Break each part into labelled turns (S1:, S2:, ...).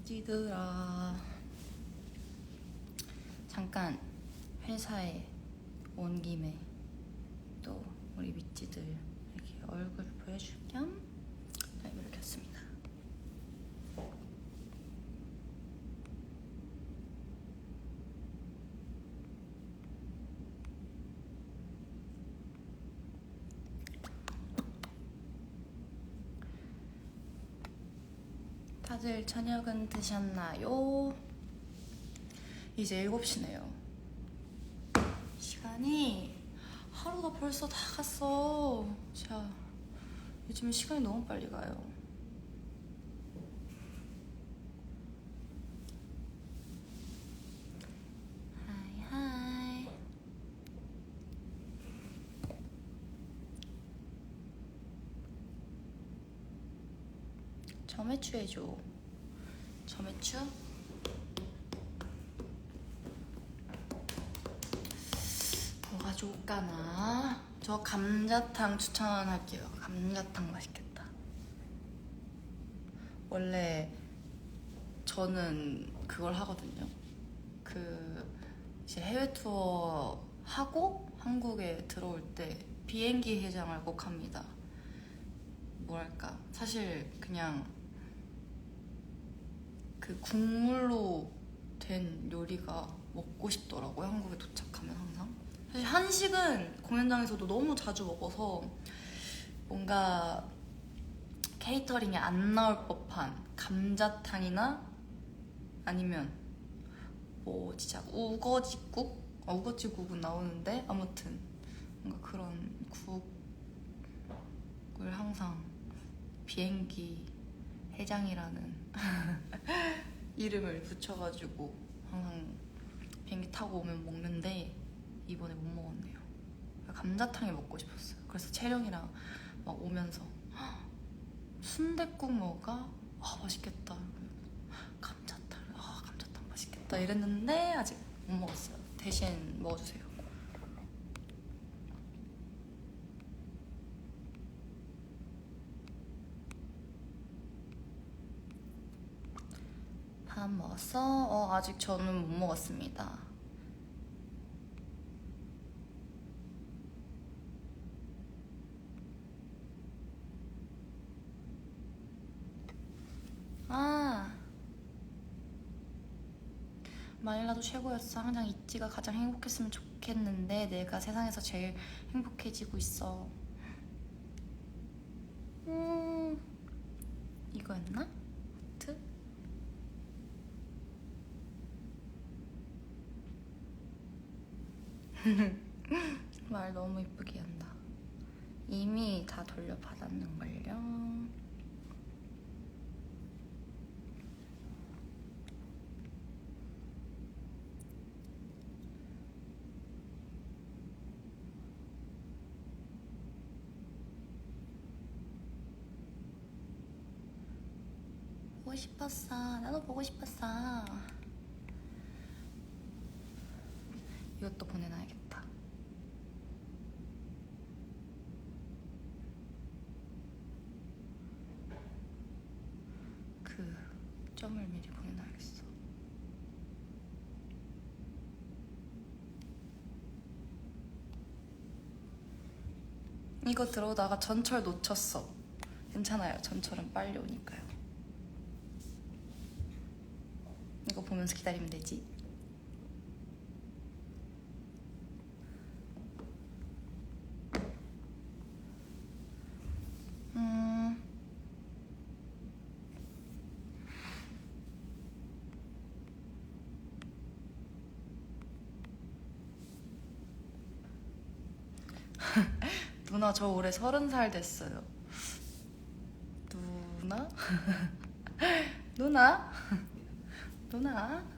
S1: 찌들아, 잠깐 회사에 온 김에 또 우리 밑지들 이렇게 얼굴 보여줄 겸 라이브를 켰습니다. 다들 저녁은 드셨나요? 이제 7시네요. 시간이 하루가 벌써 다 갔어. 자, 요즘 시간이 너무 빨리 가요. 하이 하이. 점액추 해줘. 점액추? 뭐가 좋을까나? 저 감자탕 추천할게요. 감자탕 맛있겠다. 원래 저는 그걸 하거든요. 이제 해외 투어 하고 한국에 들어올 때 비행기 해장을 꼭 합니다. 뭐랄까, 사실 그냥 그 국물로 된 요리가 먹고 싶더라고요. 한국에 도착하면 항상. 사실 한식은 공연장에서도 너무 자주 먹어서 뭔가 케이터링에 안 나올 법한 감자탕이나 아니면 뭐 진짜 우거지국? 우거지국은 나오는데 아무튼 뭔가 그런 국을 항상 비행기 해장이라는 이름을 붙여가지고 항상 비행기 타고 오면 먹는데 이번에 못 먹었네요. 감자탕이 먹고 싶었어요. 그래서 채령이랑 막 오면서 순댓국 먹을까? 맛있겠다. 감자탕 맛있겠다 이랬는데 아직 못 먹었어요. 대신 먹어주세요. 밥 먹었어? 아직 저는 못 먹었습니다. 마닐라도 최고였어. 항상 있지가 가장 행복했으면 좋겠는데 내가 세상에서 제일 행복해지고 있어. 이거였나? 하트? 말 너무 이쁘게 한다. 이미 다 돌려받았는걸요. 보고 싶었어. 나도 보고 싶었어. 이것도 보내놔야겠다. 그 점을 미리 보내놔야겠어. 이거 들어오다가 전철 놓쳤어. 괜찮아요. 전철은 빨리 오니까요. 이거 보면서 기다리면 되지. 누나 저 올해 30살 됐어요. 누나? 누나? 누나?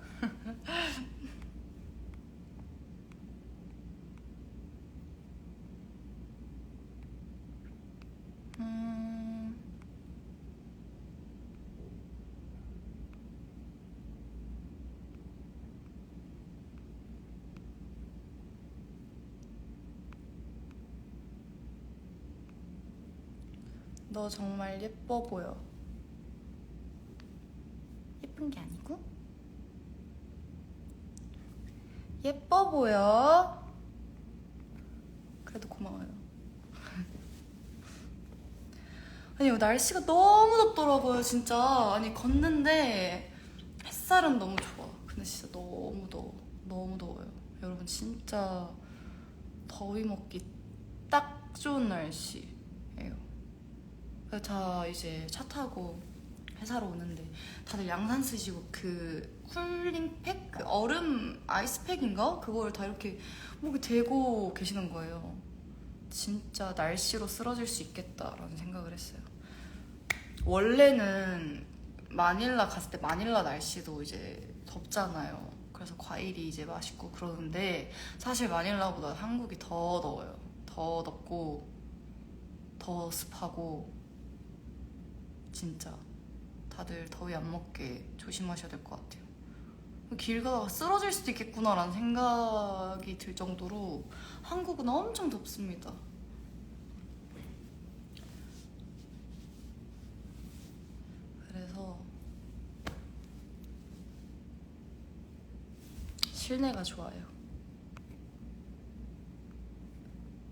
S1: 너 정말 예뻐 보여. 예쁜 게 아니고? 예뻐 보여. 그래도 고마워요. 아니 날씨가 너무 덥더라고요 진짜. 아니 걷는데 햇살은 너무 좋아. 근데 진짜 너무 더워. 너무 더워요. 여러분 진짜 더위 먹기 딱 좋은 날씨예요. 그래서 다 이제 차 타고 회사로 오는데 다들 양산 쓰시고 그 쿨링팩? 그 얼음 아이스팩인가? 그걸 다 이렇게 목에 대고 계시는 거예요. 진짜 날씨로 쓰러질 수 있겠다라는 생각을 했어요. 원래는 마닐라 갔을 때 마닐라 날씨도 이제 덥잖아요. 그래서 과일이 이제 맛있고 그러는데 사실 마닐라보다 한국이 더 더워요. 더 덥고 더 습하고 진짜 다들 더위 안 먹게 조심하셔야 될 것 같아요. 길 가다가 쓰러질 수도 있겠구나라는 생각이 들 정도로 한국은 엄청 덥습니다. 그래서 실내가 좋아요.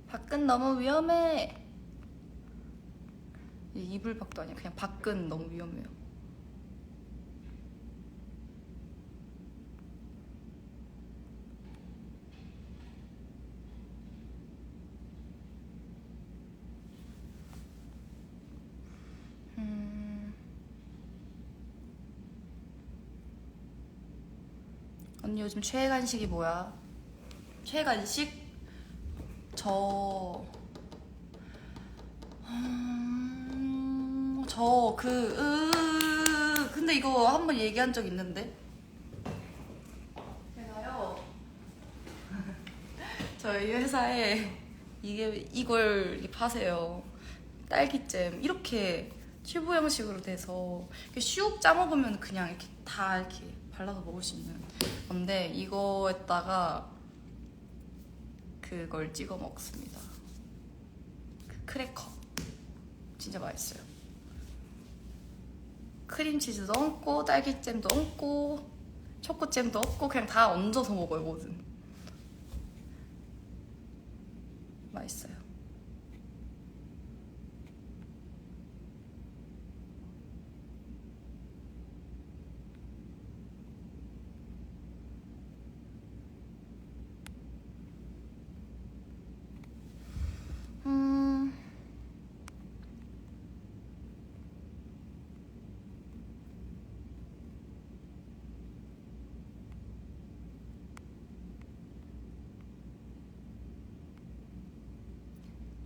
S1: 밖은 너무 위험해. 이불 밖도 아니야. 그냥 밖은 너무 위험해요. 언니 요즘 최애 간식이 뭐야? 최애 간식? 근데 이거 한번 얘기한 적 있는데 제가요 저희 회사에 이걸 이렇게 파세요. 딸기잼 이렇게 튜브 형식으로 돼서 이렇게 슉 짜먹으면 그냥 이렇게 다 이렇게 발라서 먹을 수 있는 건데 이거에다가 그걸 찍어 먹습니다. 그 크래커 진짜 맛있어요. 크림치즈도 얹고 딸기잼도 얹고 초코잼도 얹고 그냥 다 얹어서 먹어요. 뭐든 맛있어요.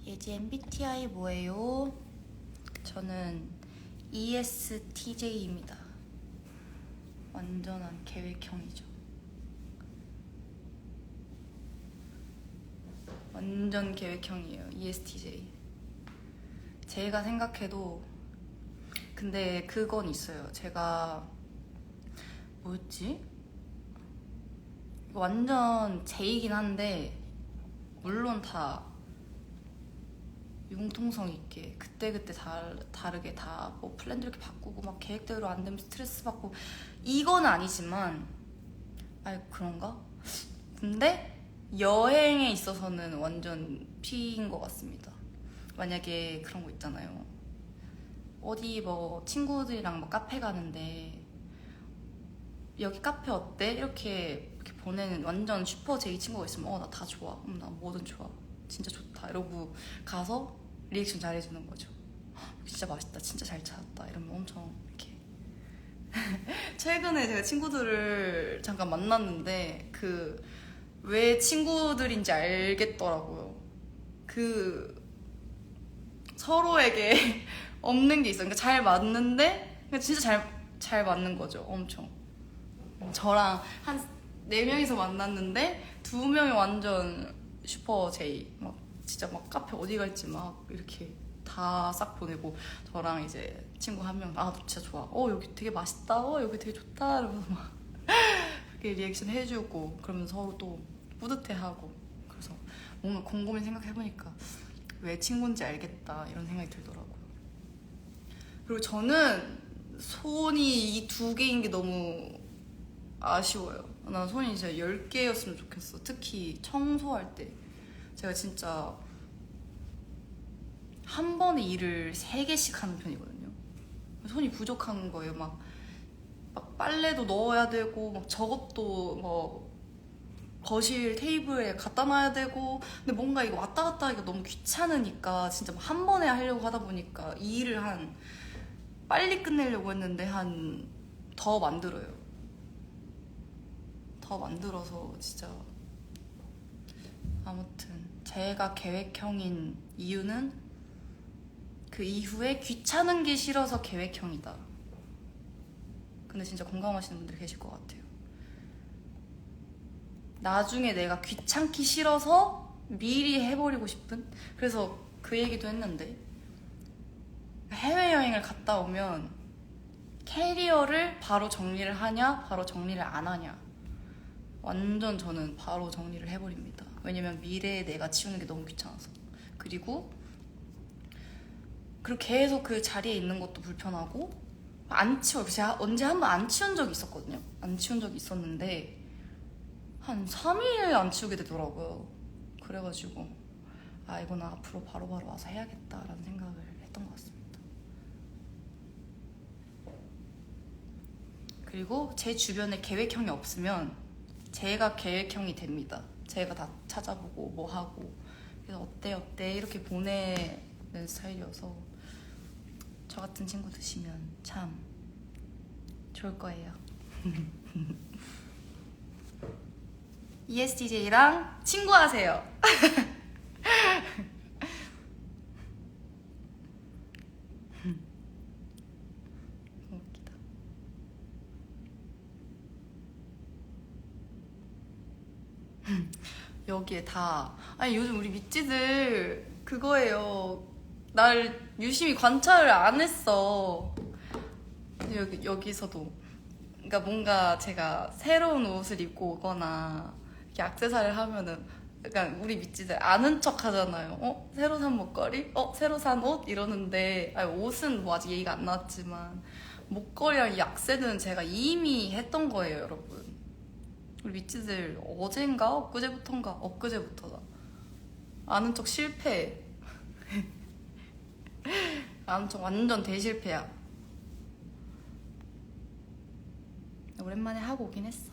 S1: 예지 MBTI 뭐예요? 저는 ESTJ입니다. 완전한 계획형이죠. 완전 계획형이에요. ESTJ. 제가 생각해도 근데 그건 있어요. 제가 뭐였지? 이거 완전 J이긴 한데 물론 다 융통성 있게 그때그때 다르게 다 뭐 플랜도 이렇게 바꾸고 막 계획대로 안 되면 스트레스 받고 이건 아니지만 그런가? 근데 여행에 있어서는 완전 P인 것 같습니다. 만약에 그런 거 있잖아요. 어디 뭐 친구들이랑 뭐 카페 가는데 여기 카페 어때? 이렇게 보내는 완전 슈퍼 제이 친구가 있으면 나 다 좋아. 나 뭐든 좋아. 진짜 좋다. 이러고 가서 리액션 잘해주는 거죠. 진짜 맛있다. 진짜 잘 찾았다. 이러면 엄청 이렇게. 최근에 제가 친구들을 잠깐 만났는데 왜 친구들인지 알겠더라고요. 서로에게 없는 게 있어요. 그러니까 잘 맞는데 진짜 잘 맞는 거죠. 엄청. 저랑 한 4명이서 만났는데 2명이 완전 슈퍼 제이 막 진짜 막 카페 어디 갈지 막 이렇게 다 싹 보내고 저랑 이제 친구 한 명 너 진짜 좋아. 여기 되게 맛있다. 여기 되게 좋다. 이러면서 막 그렇게 리액션 해주고 그러면 서로 또 뿌듯해하고 그래서 뭔가 곰곰이 생각해보니까 왜 친구인지 알겠다 이런 생각이 들더라고요. 그리고 저는 손이 이 두 개인 게 너무 아쉬워요. 난 손이 진짜 10개였으면 좋겠어. 특히 청소할 때 제가 진짜 한 번에 일을 3개씩 하는 편이거든요. 손이 부족한 거예요. 막 빨래도 넣어야 되고 막 저것도 뭐 거실 테이블에 갖다 놔야 되고, 근데 뭔가 이거 왔다 갔다 하기가 너무 귀찮으니까 진짜 한 번에 하려고 하다 보니까 이 일을 한 빨리 끝내려고 했는데 한 더 만들어요. 더 만들어서 진짜. 아무튼 제가 계획형인 이유는 그 이후에 귀찮은 게 싫어서 계획형이다. 근데 진짜 공감하시는 분들 계실 것 같아요. 나중에 내가 귀찮기 싫어서 미리 해버리고 싶은? 그래서 그 얘기도 했는데, 해외여행을 갔다 오면 캐리어를 바로 정리를 하냐 바로 정리를 안 하냐, 완전 저는 바로 정리를 해버립니다. 왜냐면 미래에 내가 치우는 게 너무 귀찮아서. 그리고 계속 그 자리에 있는 것도 불편하고 안 치워요. 제가 언제 한번 안 치운 적이 있었거든요. 안 치운 적이 있었는데 한 3일 안 치우게 되더라고요. 그래가지고 이거는 앞으로 바로바로 와서 해야겠다라는 생각을 했던 것 같습니다. 그리고 제 주변에 계획형이 없으면 제가 계획형이 됩니다. 제가 다 찾아보고 뭐 하고, 그래서 어때 이렇게 보내는 스타일이어서 저 같은 친구 드시면 참 좋을 거예요. ESTJ랑 친구하세요. 웃기다. 여기에 다, 아니 요즘 우리 밑지들 그거예요. 날 유심히 관찰을 안 했어. 여기서도. 그러니까 뭔가 제가 새로운 옷을 입고 오거나 이렇게 액세서리를 하면은 약간 우리 밑지들 아는 척 하잖아요. 새로 산 목걸이? 새로 산 옷? 이러는데, 아니, 옷은 뭐 아직 얘기가 안 나왔지만 목걸이랑 이 액세는 제가 이미 했던 거예요, 여러분. 우리 밑지들 어젠가? 엊그제부터다. 아는 척 실패. 아는 척 완전 대실패야. 오랜만에 하고 오긴 했어.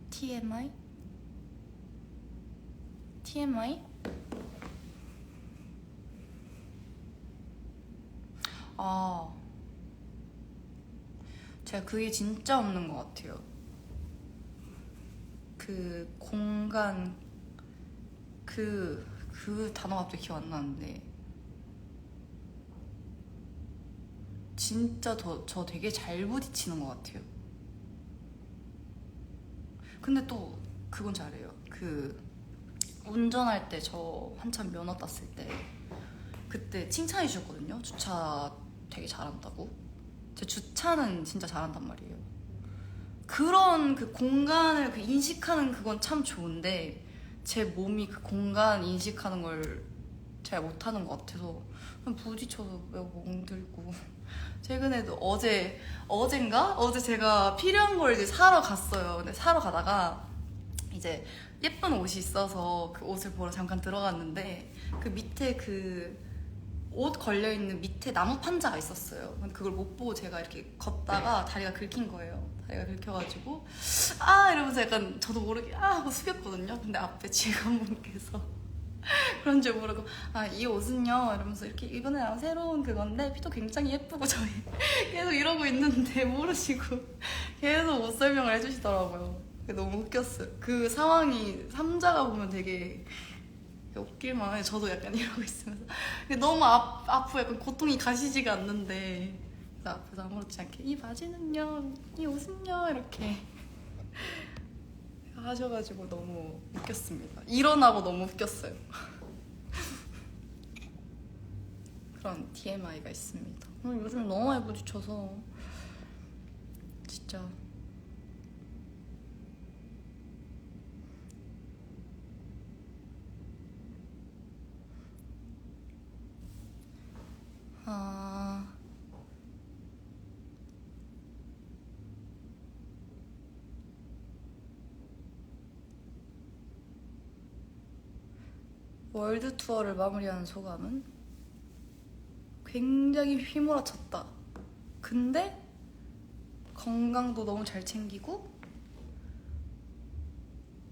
S1: TMI? TMI? 제가 그게 진짜 없는 것 같아요. 그 공간, 그 단어가 갑자기 기억 안 나는데, 진짜 저 되게 잘 부딪히는 것 같아요. 근데 또 그건 잘해요. 운전할 때 저 한참 면허 땄을 때 그때 칭찬해 주셨거든요. 주차 되게 잘한다고. 제 주차는 진짜 잘한단 말이에요. 그런 그 공간을 인식하는 그건 참 좋은데, 제 몸이 그 공간 인식하는 걸 잘 못하는 것 같아서 그냥 부딪혀서 멍들고. 최근에도 어젠가? 어제 제가 필요한 걸 이제 사러 갔어요. 근데 사러 가다가 이제 예쁜 옷이 있어서 그 옷을 보러 잠깐 들어갔는데, 그 밑에 옷 걸려있는 밑에 나무 판자가 있었어요. 근데 그걸 못 보고 제가 이렇게 걷다가 다리가 긁힌 거예요. 다리가 긁혀가지고 이러면서 약간 저도 모르게 하고 숙였거든요. 근데 앞에 직원분께서 그런 줄 모르고 이 옷은요 이러면서 이렇게 이번에 새로운 그건데 핏도 굉장히 예쁘고 저희 계속 이러고 있는데 모르시고 계속 옷 설명을 해주시더라고요. 너무 웃겼어요. 그 상황이 삼자가 보면 되게 웃길만 해. 저도 약간 이러고 있으면서 너무 아프고 약간 고통이 가시지가 않는데, 그래서 앞에서 아무렇지 않게 이 바지는요, 이 옷은요 이렇게 하셔가지고 너무 웃겼습니다. 일어나고 너무 웃겼어요. 그런 TMI가 있습니다. 요즘 너무 많이 부딪혀서 진짜. 월드 투어를 마무리하는 소감은 굉장히 휘몰아쳤다. 근데 건강도 너무 잘 챙기고,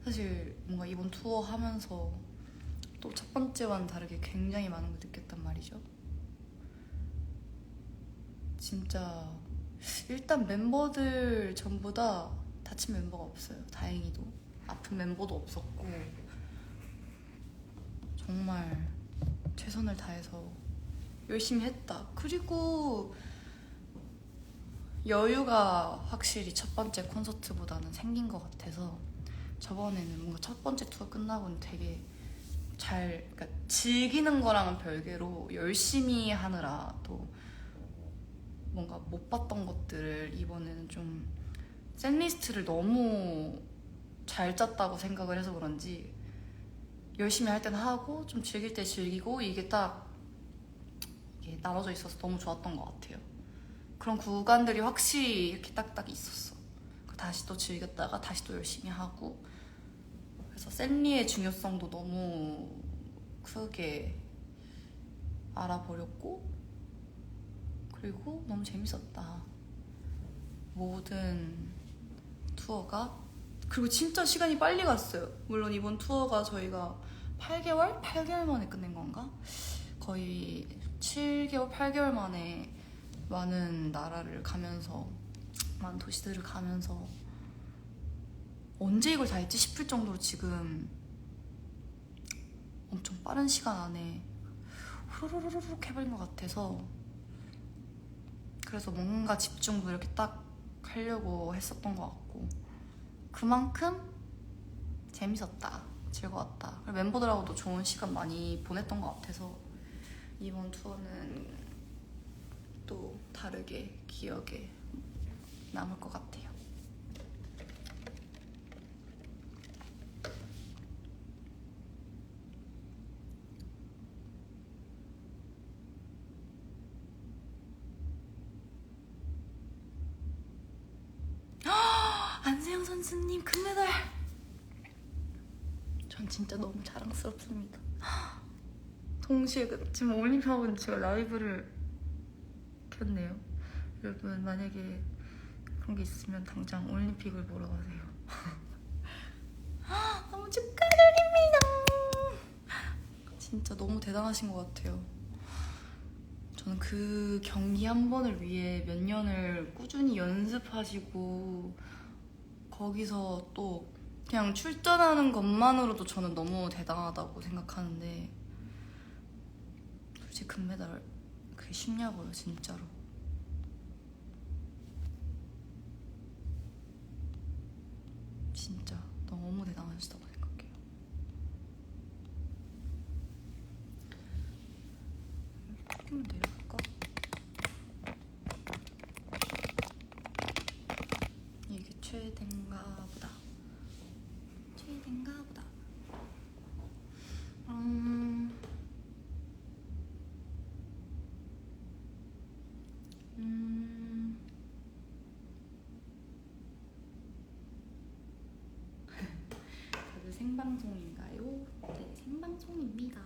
S1: 사실 뭔가 이번 투어 하면서 또 첫 번째와는 다르게 굉장히 많은 걸 느꼈단 말이죠. 진짜 일단 멤버들 전부 다 다친 멤버가 없어요. 다행히도 아픈 멤버도 없었고, 정말 최선을 다해서 열심히 했다. 그리고 여유가 확실히 첫 번째 콘서트보다는 생긴 것 같아서 저번에는 뭔가 첫 번째 투어 끝나고는 되게 그러니까 즐기는 거랑은 별개로 열심히 하느라 또 뭔가 못 봤던 것들을 이번에는 좀 셋리스트를 너무 잘 짰다고 생각을 해서 그런지 열심히 할 땐 하고 좀 즐길 때 즐기고, 이게 딱 이게 나눠져 있어서 너무 좋았던 것 같아요. 그런 구간들이 확실히 이렇게 딱딱 있었어. 다시 또 즐겼다가 다시 또 열심히 하고, 그래서 샌리의 중요성도 너무 크게 알아버렸고, 그리고 너무 재밌었다. 모든 투어가. 그리고 진짜 시간이 빨리 갔어요. 물론 이번 투어가 저희가 8개월 만에 끝낸 건가? 거의 7개월, 8개월 만에 많은 나라를 가면서, 많은 도시들을 가면서 언제 이걸 다 했지 싶을 정도로 지금 엄청 빠른 시간 안에 후루루루룩 해버린 것 같아서, 그래서 뭔가 집중도 이렇게 딱 하려고 했었던 것 같고, 그만큼 재밌었다, 즐거웠다. 그리고 멤버들하고도 좋은 시간 많이 보냈던 것 같아서 이번 투어는 또 다르게 기억에 남을 것 같아요. 안세영 선수님 금메달! 전 진짜 너무 자랑스럽습니다. 동시에 지금 올림픽하고는 제가 라이브를 켰네요. 여러분 만약에 그런 게 있으면 당장 올림픽을 보러 가세요. 너무 축하드립니다. 진짜 너무 대단하신 것 같아요. 저는 그 경기 한 번을 위해 몇 년을 꾸준히 연습하시고 거기서 또 그냥 출전하는 것만으로도 저는 너무 대단하다고 생각하는데, 솔직히 금메달 그게 쉽냐고요, 진짜로. 진짜 너무 대단하시다고 생각해요. 조금만 내려볼까? 이게 최대인가 보다. 최대인가 보다. 다들 생방송인가요? 네, 생방송입니다.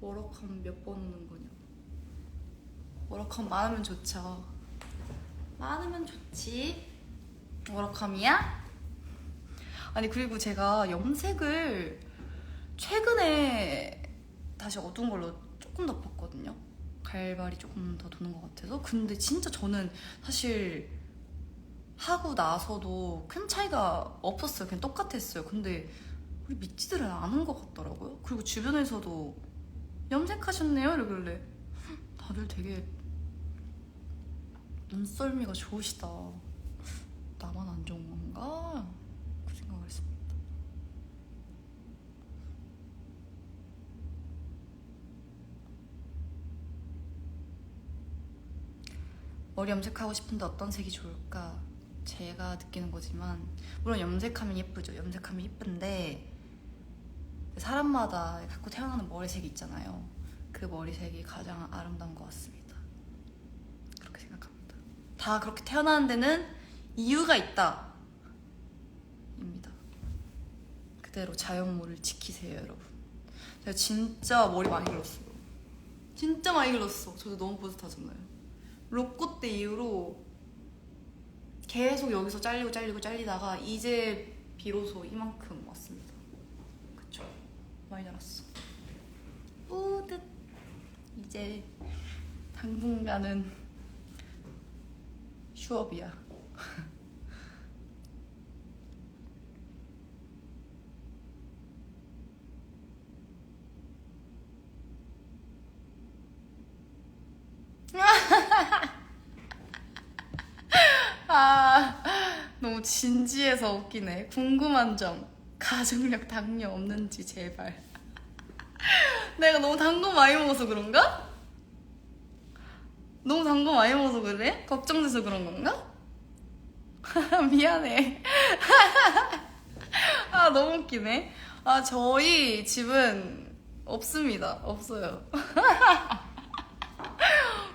S1: 워럭하면 몇 번 오는 거냐? 워럭하면 많으면 좋죠. 많으면 좋지. 워럭함이야? 아니 그리고 제가 염색을 최근에 다시 어두운 걸로 조금 덮었거든요. 갈발이 조금 더 도는 것 같아서. 근데 진짜 저는 사실 하고 나서도 큰 차이가 없었어요. 그냥 똑같았어요. 근데 우리 미찌들은 아는 것 같더라고요. 그리고 주변에서도 염색하셨네요? 이러길래 다들 되게 눈썰미가 좋으시다. 나만 안 좋은 건가? 그 생각을 했습니다. 머리 염색하고 싶은데 어떤 색이 좋을까? 제가 느끼는 거지만 물론 염색하면 예쁘죠. 염색하면 예쁜데 사람마다 갖고 태어나는 머리색이 있잖아요. 그 머리색이 가장 아름다운 것 같습니다. 그렇게 생각합니다. 다 그렇게 태어나는 데는 이유가 있다 입니다. 그대로 자연물을 지키세요, 여러분. 제가 진짜 머리 많이 길렀어요. 진짜 많이 길렀어. 저도 너무 뿌듯하잖아요. 로꼬 때 이후로 계속 여기서 잘리다가 이제 비로소 이만큼 왔습니다. 그쵸? 많이 자랐어. 뿌듯. 이제 당분간은 휴업이야. 아, 너무 진지해서 웃기네. 궁금한 점. 가족력 당뇨 없는지 제발. 내가 너무 단 거 많이 먹어서 그런가? 너무 단 거 많이 먹어서 그래? 걱정돼서 그런 건가? 미안해. 아, 너무 웃기네. 아, 저희 집은 없습니다. 없어요.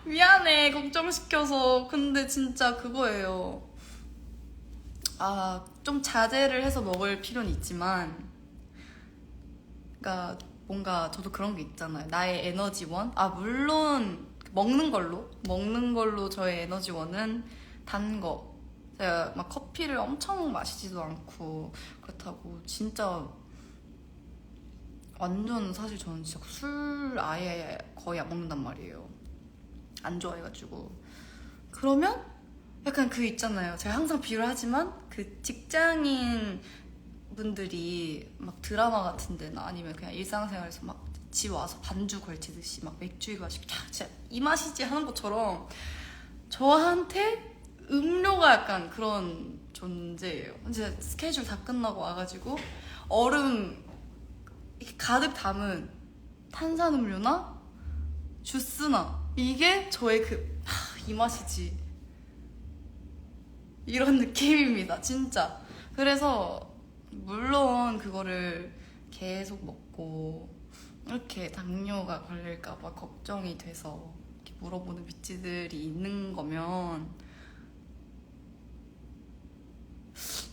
S1: 미안해, 걱정시켜서. 근데 진짜 그거예요. 아, 좀 자제를 해서 먹을 필요는 있지만, 그러니까 뭔가 저도 그런 게 있잖아요. 나의 에너지원? 아, 물론 먹는 걸로 저의 에너지원은 단 거. 제가 막 커피를 엄청 마시지도 않고 그렇다고 진짜 완전 사실 저는 진짜 술 아예 거의 안 먹는단 말이에요. 안 좋아해가지고. 그러면 약간 그 있잖아요. 제가 항상 비유를 하지만 그 직장인 분들이 막 드라마 같은 데나 아니면 그냥 일상생활에서 막 집 와서 반주 걸치듯이 막 맥주 이거씩 쫙 진짜 이 맛이지 하는 것처럼 저한테 음료가 약간 그런 존재예요. 이제 스케줄 다 끝나고 와가지고 얼음 이렇게 가득 담은 탄산음료나 주스나 이게 저의 이 맛이지 이런 느낌입니다. 진짜. 그래서 물론 그거를 계속 먹고 이렇게 당뇨가 걸릴까봐 걱정이 돼서 이렇게 물어보는 미찌들이 있는 거면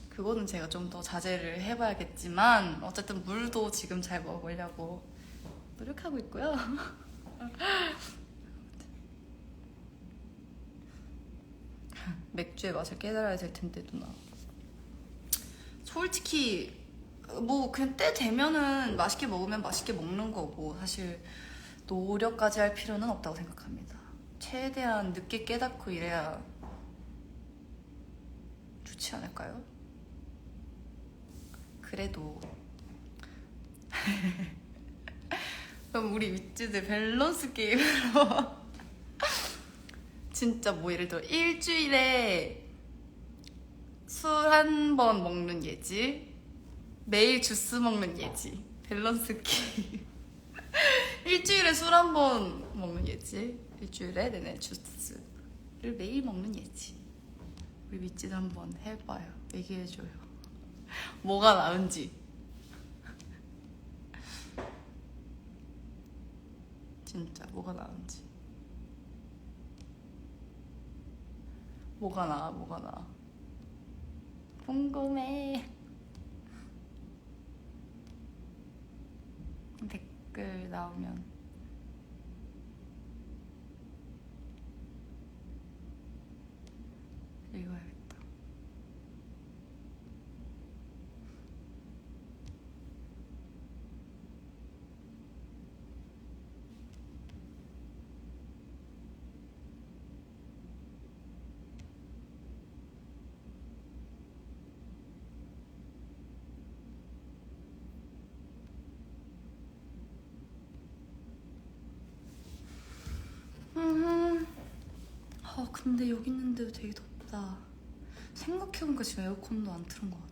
S1: 그거는 제가 좀 더 자제를 해봐야겠지만 어쨌든 물도 지금 잘 먹으려고 노력하고 있고요. 맥주의 맛을 깨달아야 될 텐데 누나. 솔직히 뭐 그냥 때 되면은 맛있게 먹으면 맛있게 먹는 거고 사실 노력까지 할 필요는 없다고 생각합니다. 최대한 늦게 깨닫고 이래야 좋지 않을까요? 그래도 그럼 우리 윗지들 밸런스 게임으로 진짜 뭐 예를 들어 일주일에 술 한 번 먹는 예지, 매일 주스 먹는 예지. 밸런스 게임. 일주일에 술 한 번 먹는 예지, 일주일에 내내 주스를 매일 먹는 예지. 우리 윗지도 한번 해봐요. 얘기해줘요. 뭐가 나은지. 진짜 뭐가 나은지. 뭐가 나아. 궁금해. 댓글 나오면 읽어야겠다. 근데 여기 있는데도 되게 덥다. 생각해보니까 지금 에어컨도 안 틀은 것 같아.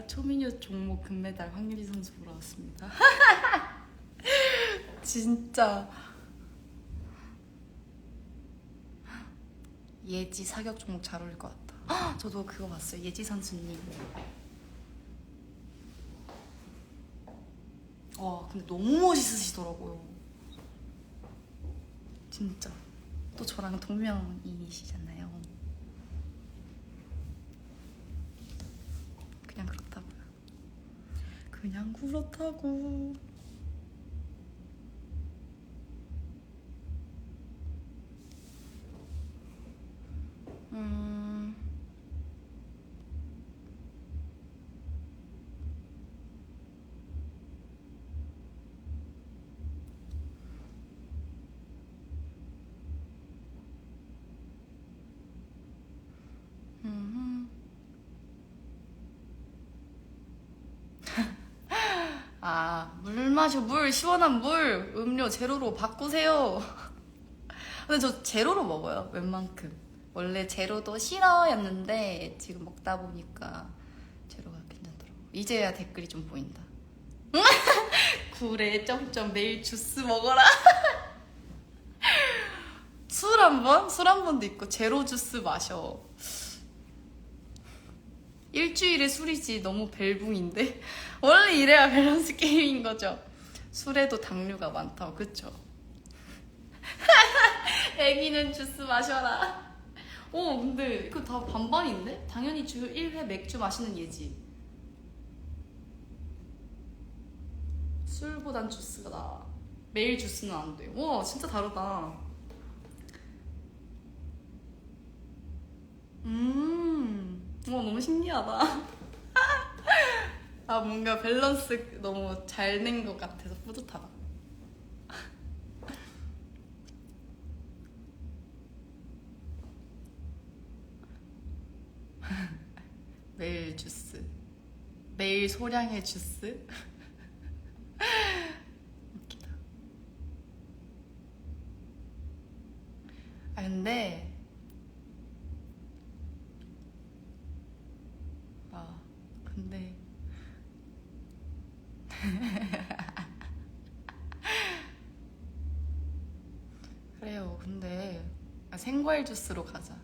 S1: 초미녀 종목 금메달 황유리 선수 보러 왔습니다. 진짜 예지 사격 종목 잘 어울릴 것 같다. 저도 그거 봤어요. 예지 선수님. 와 근데 너무 멋있으시더라고요. 진짜. 또 저랑 동명이인이시잖아요. 그냥 그렇다고요. 그냥 그렇다고. 물 마셔. 물, 시원한 물. 음료 제로로 바꾸세요. 근데 저 제로로 먹어요. 웬만큼. 원래 제로도 싫어였는데 지금 먹다 보니까 제로가 괜찮더라고. 이제야 댓글이 좀 보인다. 그래 점점 매일 주스 먹어라. 술 한 번? 술 한 번도 있고 제로 주스 마셔. 일주일에 술이지. 너무 벨붕인데. 원래 이래야 밸런스 게임인 거죠. 술에도 당류가 많다고. 그쵸? 애기는 주스 마셔라. 근데 이거 다 반반인데? 당연히 주 1회 맥주 마시는 예지. 술보단 주스가 나아. 매일 주스는 안 돼. 와 진짜 다르다. 너무 신기하다. 뭔가 밸런스 너무 잘 낸 것 같아서 뿌듯하다. 매일 주스. 매일 소량의 주스. 웃기다. 근데 근데 그래요. 근데 생과일 주스로 가자.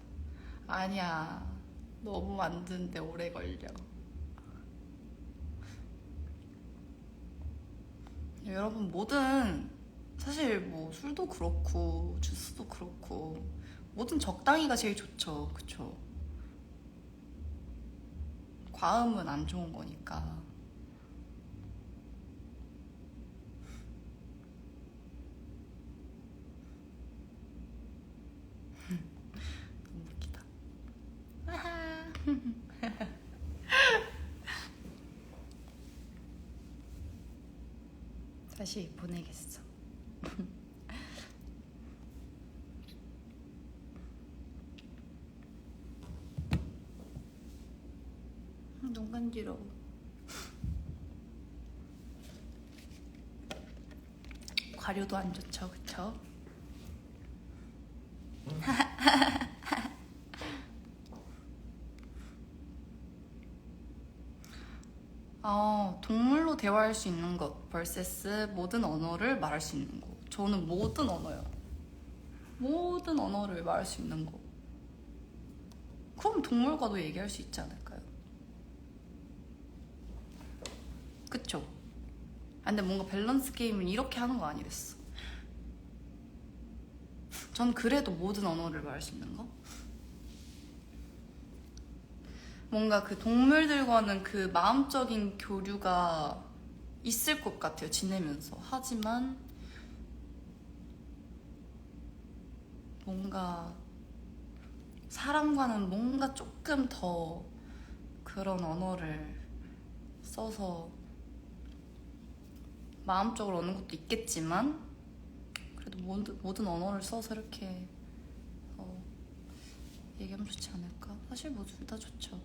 S1: 아니야. 너무 만드는데 오래 걸려. 여러분 사실 뭐 술도 그렇고 주스도 그렇고 뭐든 적당히가 제일 좋죠. 그쵸? 과음은 안 좋은 거니까. 너무 웃기다. 다시 보내겠어. 눈 간지러워. 과류도 안 좋죠, 그쵸? 동물로 대화할 수 있는 것 vs 모든 언어를 말할 수 있는 거. 저는 모든 언어요. 모든 언어를 말할 수 있는 거. 그럼 동물과도 얘기할 수 있지 않을까요? 그쵸? 근데 뭔가 밸런스 게임은 이렇게 하는 거 아니랬어. 전 그래도 모든 언어를 말할 수 있는 거? 뭔가 그 동물들과는 그 마음적인 교류가 있을 것 같아요, 지내면서. 하지만 뭔가 사람과는 뭔가 조금 더 그런 언어를 써서 마음적으로 오는 것도 있겠지만 그래도 모든 언어를 써서 이렇게 얘기하면 좋지 않을까? 사실 뭐 둘 다 좋죠.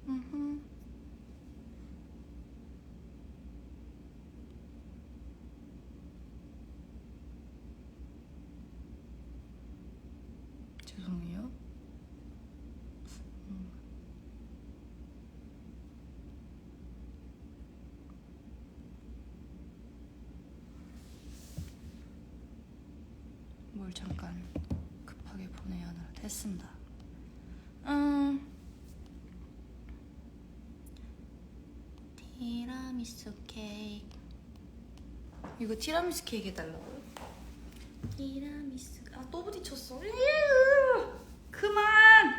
S1: 음흠. 죄송해요. 뭘 잠깐 급하게 보내야 하나 됐습니다. 티라미수 케이크. 이거 티라미수 케이크 해달라고요? 티라미수. 아, 또 부딪혔어. 그만.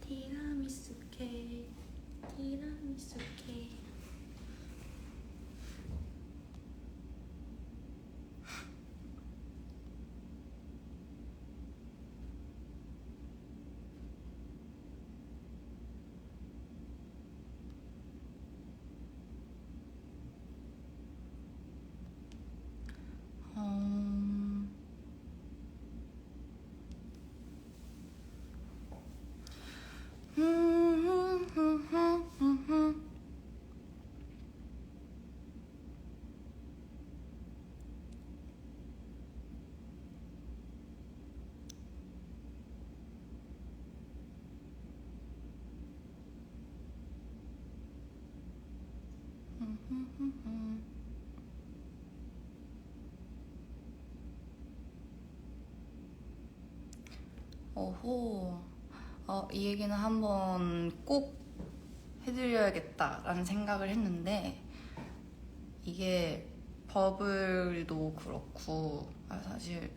S1: 티라미수 케이크. 티라미수 케이크. 오호. 이 얘기는 한번 꼭 해드려야겠다라는 생각을 했는데 이게 버블도 그렇고 사실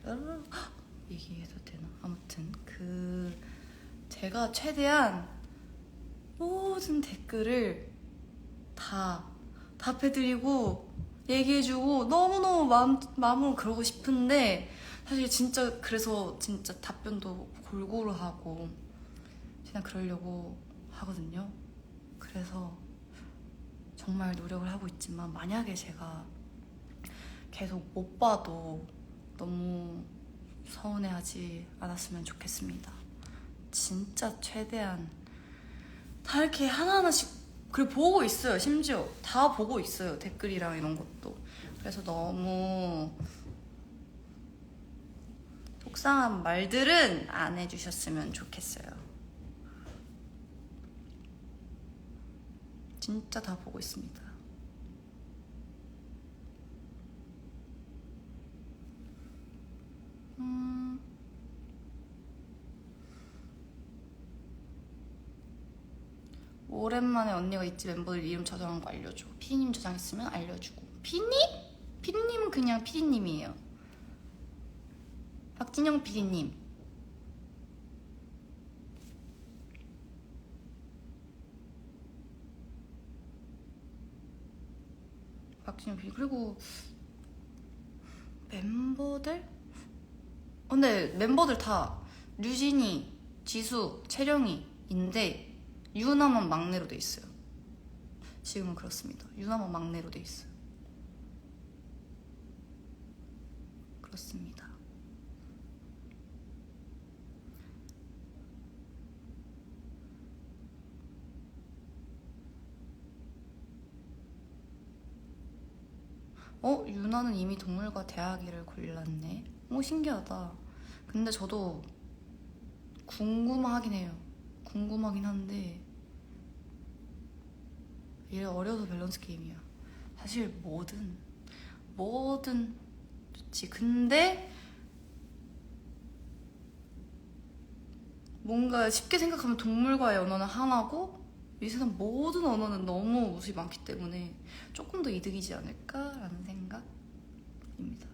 S1: 얘기해도 되나? 아무튼 제가 최대한 모든 댓글을 다 답해드리고 얘기해주고 너무너무 마음으로 그러고 싶은데 사실 진짜 그래서 진짜 답변도 골고루 하고 그냥 그러려고 하거든요. 그래서 정말 노력을 하고 있지만 만약에 제가 계속 못 봐도 너무 서운해하지 않았으면 좋겠습니다. 진짜 최대한 다 이렇게 하나하나씩 그리고 보고 있어요. 심지어 다 보고 있어요. 댓글이랑 이런 것도. 그래서 너무 속상한 말들은 안 해주셨으면 좋겠어요. 진짜 다 보고 있습니다. 오랜만에 언니가 있지 멤버들 이름 저장한 거 알려줘. 피디님 저장했으면 알려주고. 피디님? 피디님은 그냥 피디님이에요. 박진영 피디님. 박진영 피디. 그리고 멤버들? 근데 멤버들 다 류진이, 지수, 채령이인데 유나만 막내로 돼 있어요. 지금은 그렇습니다. 유나만 막내로 돼 있어요. 그렇습니다. 유나는 이미 동물과 대하기를 골랐네. 신기하다. 근데 저도 궁금하긴 해요. 궁금하긴 한데 이래 어려서 밸런스 게임이야. 사실 뭐든 좋지. 근데 뭔가 쉽게 생각하면 동물과의 언어는 하나고 이 세상 모든 언어는 너무 모습이 많기 때문에 조금 더 이득이지 않을까라는 생각입니다.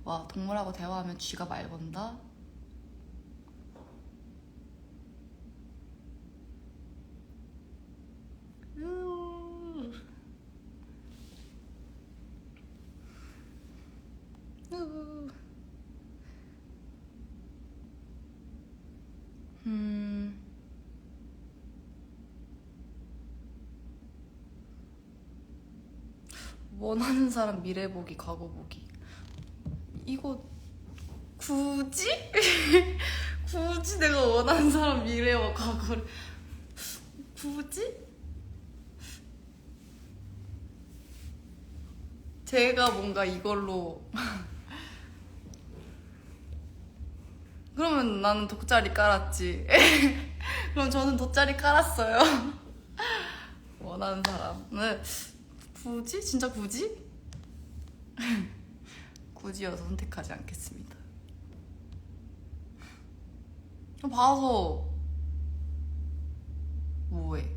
S1: 와, 동물하고 대화하면 쥐가 말 건다? 원하는 사람 미래 보기, 과거 보기. 이거 굳이? 굳이 내가 원하는 사람 미래와 과거를 굳이? 제가 뭔가 이걸로 그러면 나는 돗자리 깔았지. 그럼 저는 돗자리 깔았어요. 원하는 사람은 굳이? 진짜 굳이? 굳이여서 선택하지 않겠습니다. 봐서 뭐해?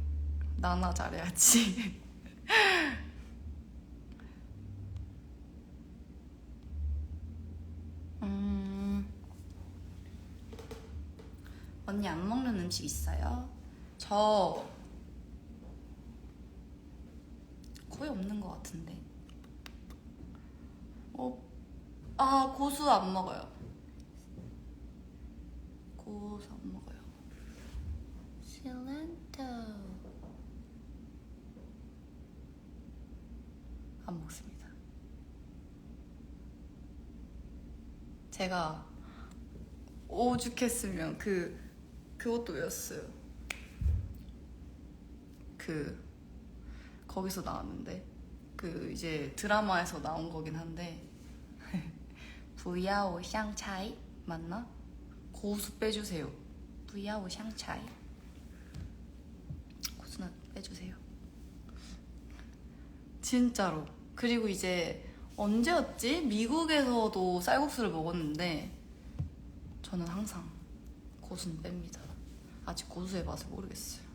S1: 나나 잘해야지. 언니 안 먹는 음식 있어요? 저 거의 없는 것 같은데. 고수 안 먹어요. 고수 안 먹어요. 실렌토 안 먹습니다. 제가 오죽했으면 그것도 외웠어요. 거기서 나왔는데 이제 드라마에서 나온 거긴 한데 부야오 샹차이 맞나? 고수 빼주세요. 부야오 샹차이 고수는 빼주세요. 진짜로. 그리고 이제 언제였지? 미국에서도 쌀국수를 먹었는데 저는 항상 고수는 뺍니다. 아직 고수의 맛을 모르겠어요.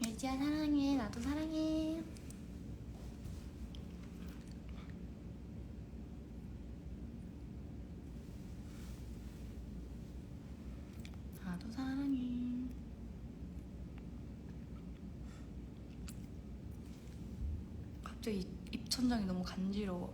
S1: 예지야 사랑해. 나도 사랑해. 나도 사랑해. 갑자기 입천장이 너무 간지러워.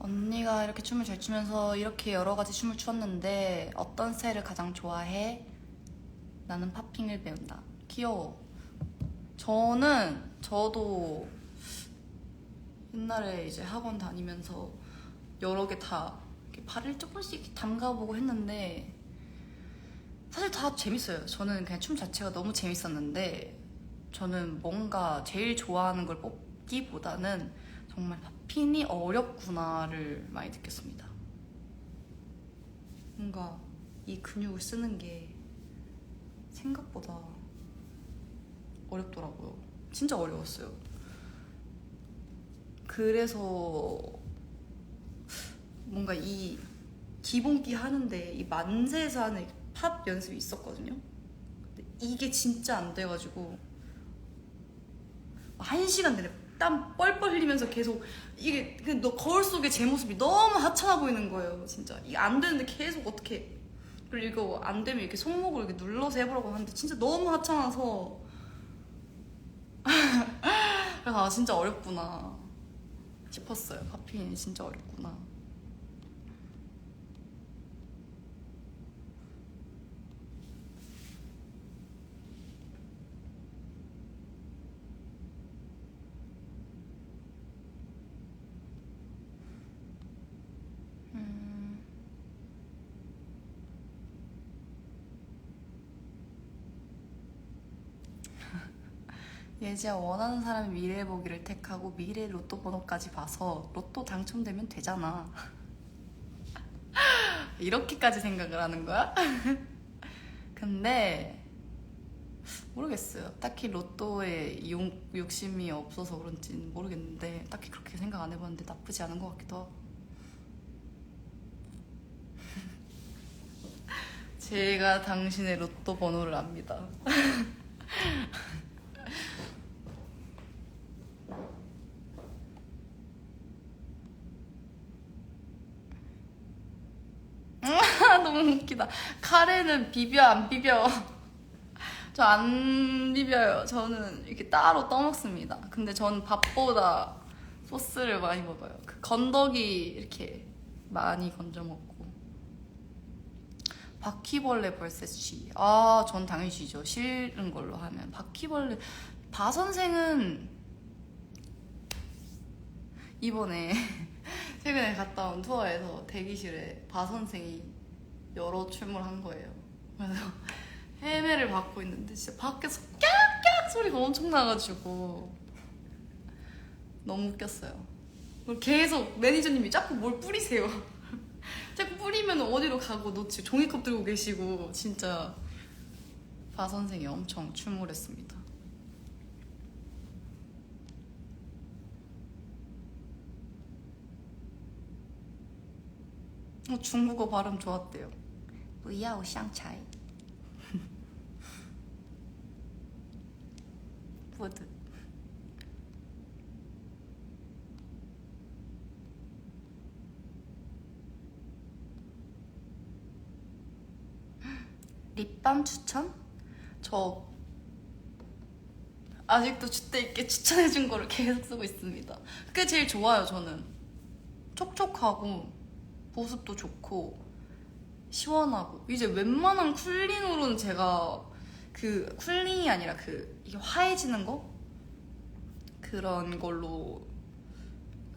S1: 언니가 이렇게 춤을 잘 추면서 이렇게 여러 가지 춤을 추었는데 어떤 스타일을 가장 좋아해? 나는 팝핑을 배운다. 귀여워. 저도 옛날에 이제 학원 다니면서 여러 개 다 발을 조금씩 담가보고 했는데 사실 다 재밌어요. 저는 그냥 춤 자체가 너무 재밌었는데 저는 뭔가 제일 좋아하는 걸 뽑기보다는 정말 팝핀이 어렵구나를 많이 느꼈습니다. 뭔가 이 근육을 쓰는 게 생각보다 어렵더라고요. 진짜 어려웠어요. 그래서 뭔가 이 기본기 하는데 이 만세에서 하는 팝 연습이 있었거든요. 근데 이게 진짜 안 돼가지고 1시간 내내 땀 뻘뻘 흘리면서 계속 이게 너 거울 속에 제 모습이 너무 하찮아 보이는 거예요. 진짜 이게 안 되는데 계속 어떻게. 그리고 이거 안 되면 이렇게 손목을 이렇게 눌러서 해보라고 하는데 진짜 너무 하찮아서 그래서 진짜 어렵구나. 싶었어요. 카페인이 진짜 어렵구나. 예지야, 원하는 사람의 미래 보기를 택하고 미래 로또 번호까지 봐서 로또 당첨되면 되잖아. 이렇게까지 생각을 하는 거야? 근데 모르겠어요. 딱히 로또에 욕심이 없어서 그런지는 모르겠는데 딱히 그렇게 생각 안 해봤는데 나쁘지 않은 것 같기도 하고. 제가 당신의 로또 번호를 압니다. 너무 웃기다. 카레는 비벼 안 비벼? 저 안 비벼요. 저는 이렇게 따로 떠먹습니다. 근데 전 밥보다 소스를 많이 먹어요. 그 건더기 이렇게 많이 건져 먹고. 바퀴벌레 벌새 쥐. 아, 전 당연히 쥐죠. 싫은 걸로 하면. 바퀴벌레. 바 선생은 이번에 최근에 갔다 온 투어에서 대기실에 바 선생이 여러 출몰한 거예요. 그래서 헤매를 받고 있는데 진짜 밖에서 깍깍 소리가 엄청 나가지고 너무 웃겼어요. 그리고 계속 매니저님이 자꾸 뭘 뿌리세요. 자꾸 뿌리면 어디로 가고 놓치 종이컵 들고 계시고 진짜 바 선생이 엄청 출몰했습니다. 중국어 발음 좋았대요. 不要香菜. 푸드. 립밤 추천? 저 아직도 주때 있게 추천해준 거를 계속 쓰고 있습니다. 그게 제일 좋아요. 저는 촉촉하고 보습도 좋고 시원하고. 이제 웬만한 쿨링으로는 제가 그 쿨링이 아니라 그 이게 화해지는 거? 그런 걸로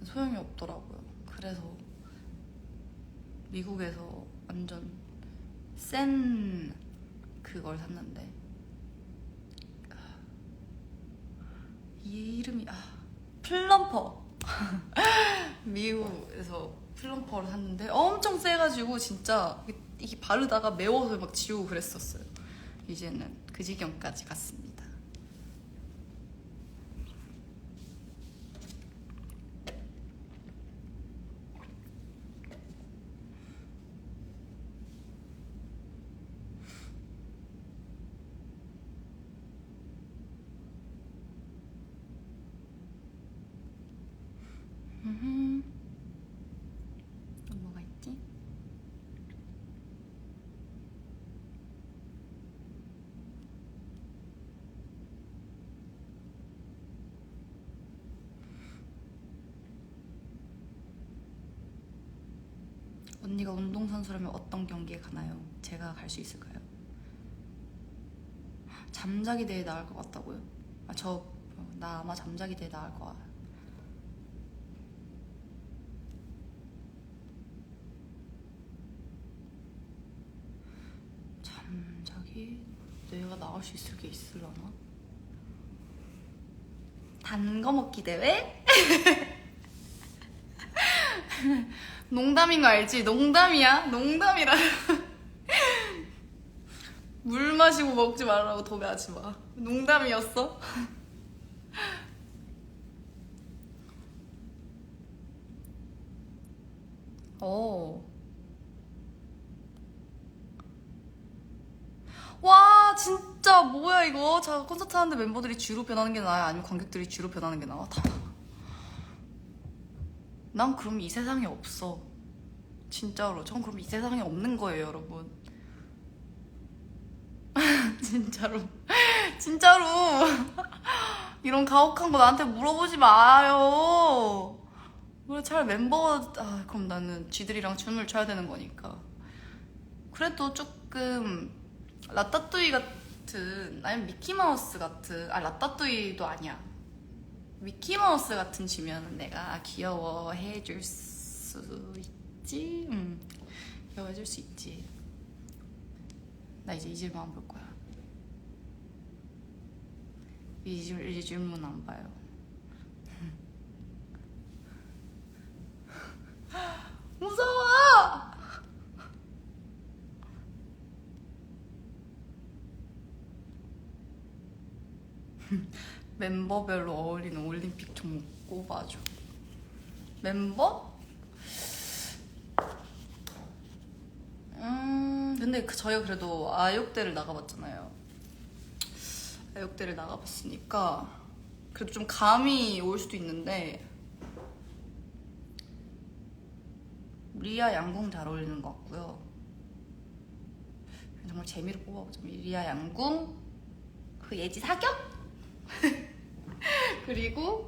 S1: 소용이 없더라고요. 그래서 미국에서 완전 센 그걸 샀는데 이 이름이 플럼퍼. 미국에서 플럼퍼를 샀는데 엄청 세가지고 진짜 이게 바르다가 매워서 막 지우고 그랬었어요. 이제는 그 지경까지 갔습니다. 또 뭐가 있지? 언니가 운동선수라면 어떤 경기에 가나요? 제가 갈 수 있을까요? 잠자기 대회 나갈 것 같다고요? 나 아마 잠자기 대회 나갈 것 같아요. 잠자기 내가 나갈 수 있을 게 있으려나? 단 거 먹기 대회? 농담인 거 알지? 농담이야? 농담이라. 물 마시고 먹지 말라고 도배하지 마. 농담이었어? 와, 진짜 뭐야 이거? 자, 콘서트 하는데 멤버들이 쥐로 변하는 게 나아요? 아니면 관객들이 쥐로 변하는 게 나아? 난 그럼 이 세상에 없어. 진짜로. 전 그럼 이 세상에 없는 거예요, 여러분. 진짜로. 진짜로. 이런 가혹한 거 나한테 물어보지 마요. 뭐 차라리 멤버 그럼 나는 쥐들이랑 춤을 춰야 되는 거니까. 그래도 조금 라따뚜이 같은 아니면 미키마우스 같은 라따뚜이도 아니야. 미키마우스 같은 쥐면 내가 귀여워해줄 수 있지. 귀여워해줄 수 있지. 나 이제 이 질문 안 볼 거야. 이 질문 안 봐요. 무서워! 멤버별로 어울리는 올림픽 종목 꼽아줘. 멤버? 근데 저희가 그래도 아육대를 나가봤잖아요. 아육대를 나가봤으니까 그래도 좀 감이 올 수도 있는데 리아 양궁 잘 어울리는 것 같고요. 정말 재미로 뽑아보자. 리아 양궁, 그 예지 사격? 그리고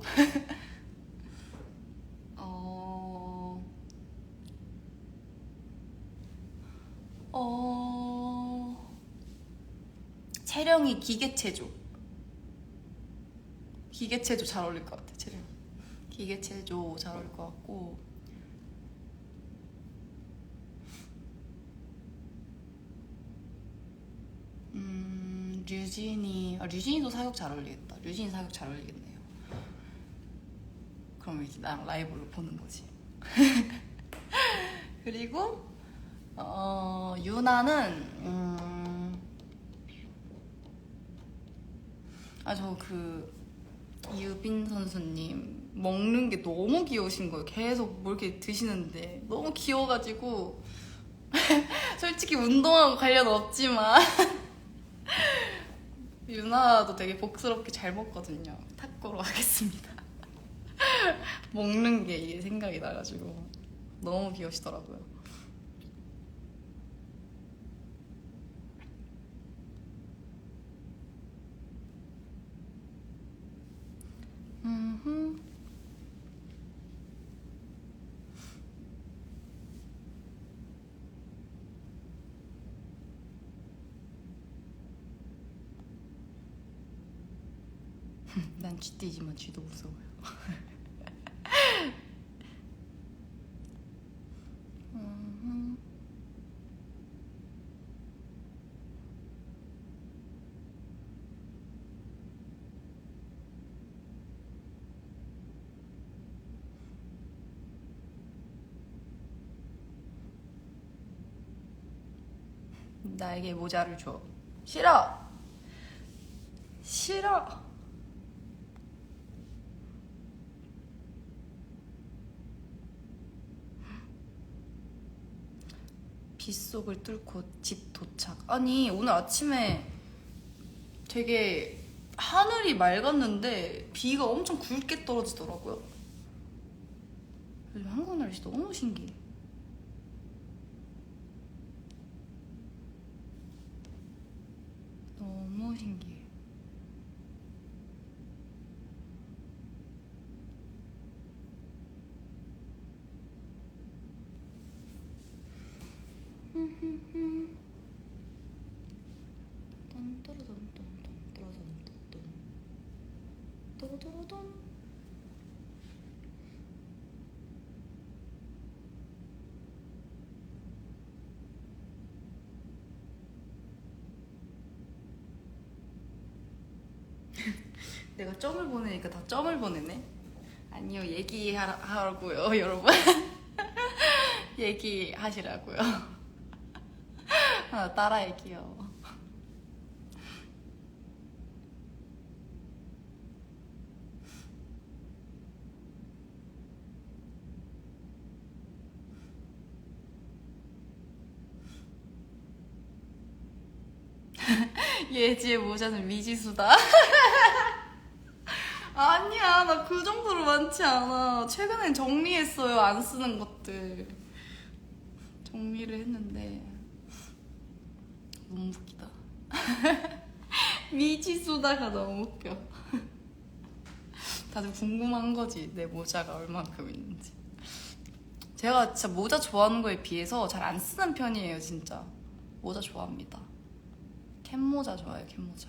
S1: 채령이 기계체조. 기계체조 잘 어울릴 것 같아. 채령 기계체조 잘 어울릴 것 같고, 류진이도 사격 잘 어울리겠다. 류진이 사격 잘 어울리겠네요. 그럼 이제 나랑 라이브로 보는 거지. 그리고 유나는 저 이유빈 선수님 먹는 게 너무 귀여우신 거예요. 계속 뭘 이렇게 드시는데 너무 귀여워가지고 솔직히 운동하고 관련 없지만 유나도 되게 복스럽게 잘 먹거든요. 탁구로 하겠습니다. 먹는 게 이게 생각이 나가지고 너무 귀여우시더라고요. 난 쥐띠지만 쥐도 무서워요. 나에게 모자를 줘. 싫어! 싫어! 빗속을 뚫고 집 도착. 아니 오늘 아침에 되게 하늘이 맑았는데 비가 엄청 굵게 떨어지더라고요. 요즘 한국 날씨 너무 신기해. 너무 신기해. 내가 점을 보내니까 다 점을 보내네. 아니요, 얘기하라고요 여러분. 얘기하시라고요. 따라해 귀여워. 예지의 모자는 미지수다. 아니야, 나 그 정도로 많지 않아. 최근엔 정리했어요. 안 쓰는 것들 정리를 했는데 너무 웃기다. 미지수다가 너무 웃겨. 다들 궁금한 거지, 내 모자가 얼만큼 있는지. 제가 진짜 모자 좋아하는 거에 비해서 잘 안 쓰는 편이에요. 진짜 모자 좋아합니다. 캡모자 좋아해요. 캡모자.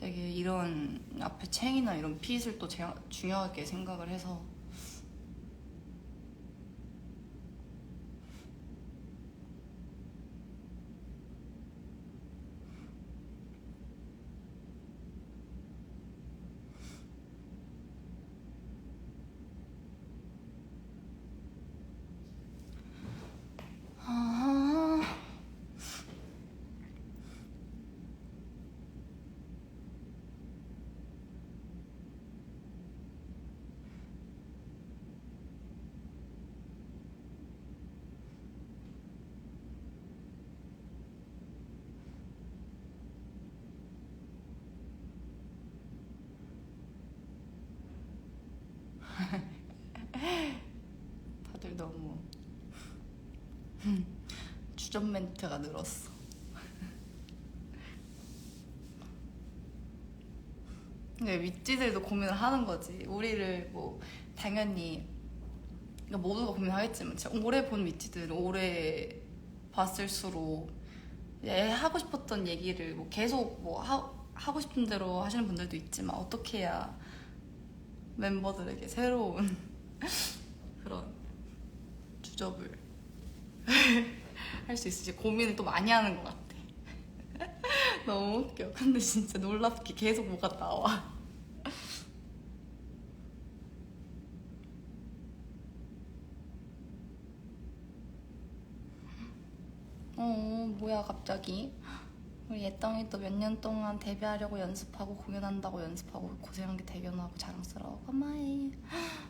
S1: 되게 이런 앞에 챙이나 이런 핏을 또 제가 중요하게 생각을 해서. 아, 다들 너무 주전 멘트가 늘었어. 근데 윗지들도 고민을 하는 거지. 우리를 뭐 당연히 그러니까 모두가 고민하겠지만 진짜 오래 본 윗지들은 오래 봤을수록 하고 싶었던 얘기를 뭐 계속 뭐 하고 싶은 대로 하시는 분들도 있지만 어떻게 해야 멤버들에게 새로운 그런 주접을 할 수 있을지 고민을 또 많이 하는 것 같아. 너무 웃겨. 근데 진짜 놀랍게 계속 뭐가 나와. 뭐야 갑자기. 우리 예덩이 또 몇 년 동안 데뷔하려고 연습하고 공연한다고 연습하고 고생한 게 대견하고 자랑스러워. 고마해.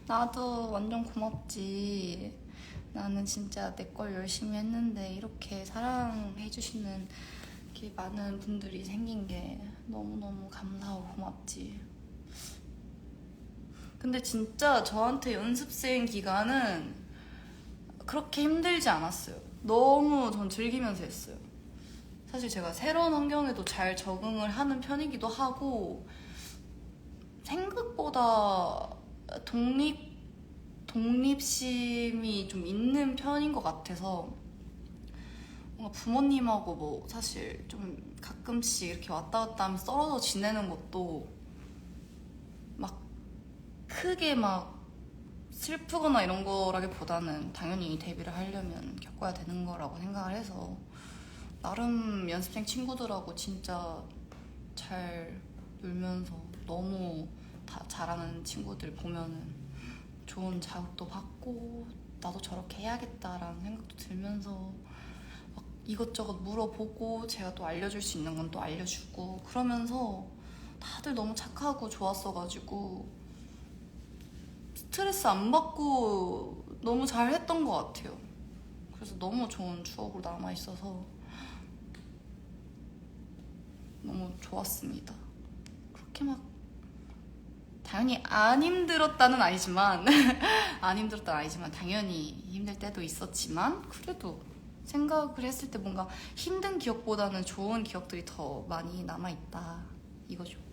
S1: 나도 완전 고맙지. 나는 진짜 내 걸 열심히 했는데 이렇게 사랑해주시는 이렇게 많은 분들이 생긴 게 너무너무 감사하고 고맙지. 근데 진짜 저한테 연습생 기간은 그렇게 힘들지 않았어요. 너무 전 즐기면서 했어요. 사실 제가 새로운 환경에도 잘 적응을 하는 편이기도 하고 생각보다 독립심이 좀 있는 편인 것 같아서 뭔가 부모님하고 뭐 사실 좀 가끔씩 이렇게 왔다 갔다 하면서 떨어져 지내는 것도 막 크게 막 슬프거나 이런 거라기보다는 당연히 데뷔를 하려면 겪어야 되는 거라고 생각을 해서 나름 연습생 친구들하고 진짜 잘 놀면서 너무 다 잘하는 친구들 보면은 좋은 자극도 받고 나도 저렇게 해야겠다라는 생각도 들면서 막 이것저것 물어보고 제가 또 알려줄 수 있는 건 또 알려주고 그러면서 다들 너무 착하고 좋았어가지고 스트레스 안 받고 너무 잘했던 것 같아요. 그래서 너무 좋은 추억으로 남아있어서 너무 좋았습니다. 그렇게 막 당연히 안 힘들었다는 아니지만 안 힘들었다는 아니지만 당연히 힘들 때도 있었지만 그래도 생각을 했을 때 뭔가 힘든 기억보다는 좋은 기억들이 더 많이 남아있다 이거죠.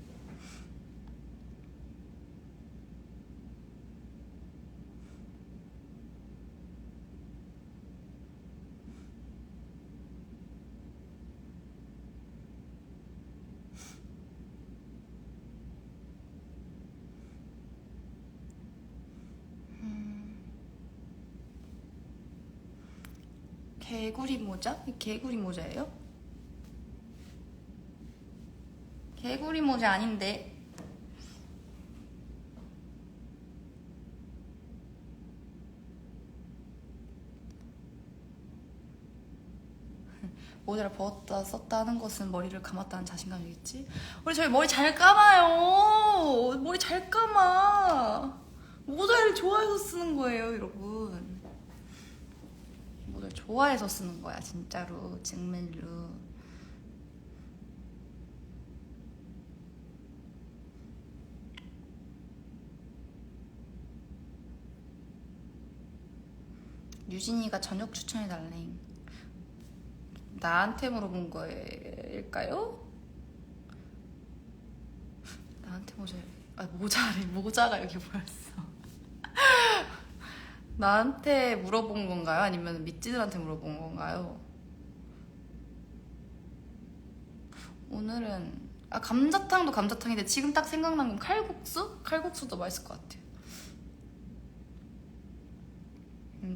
S1: 개구리 모자? 이 개구리 모자예요? 개구리 모자 아닌데. 모자를 벗었다 썼다 하는 것은 머리를 감았다는 자신감이겠지? 우리 저희 머리 잘 감아요. 머리 잘 감아. 모자를 좋아해서 쓰는 거예요, 여러분. 모자를 좋아해서 쓰는 거야, 진짜로. 정말로. 유진이가 저녁 추천해달래. 나한테 물어본 거일까요? 나한테 모자가 여기 보였어. 나한테 물어본 건가요? 아니면 밑지들한테 물어본 건가요? 오늘은 감자탕도 감자탕인데 지금 딱 생각난 건 칼국수? 칼국수도 맛있을 것 같아요.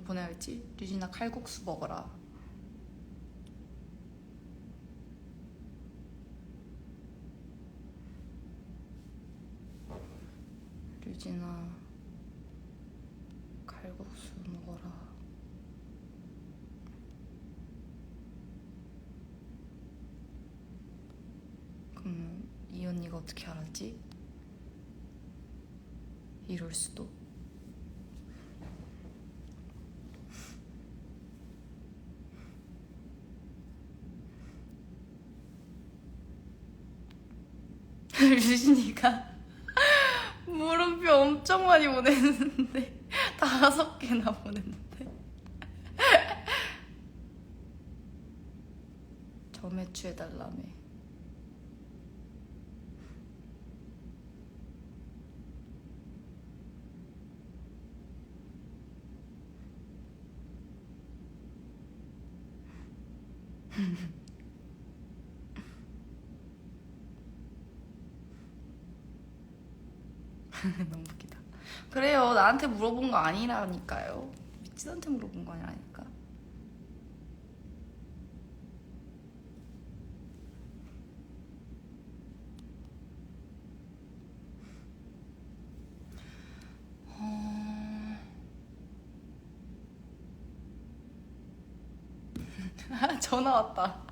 S1: 보내야지. 류진아 칼국수 먹어라. 류진아 칼국수 먹어라. 그럼 이 언니가 어떻게 알았지? 이럴 수도. 류진이가 물음표 엄청 많이 보냈는데 5개나 보냈는데 점액추해달라며. 너무 웃기다. 그래요. 나한테 물어본 거 아니라니까요. 미친한테 물어본 거 아니라니까. 전화 왔다.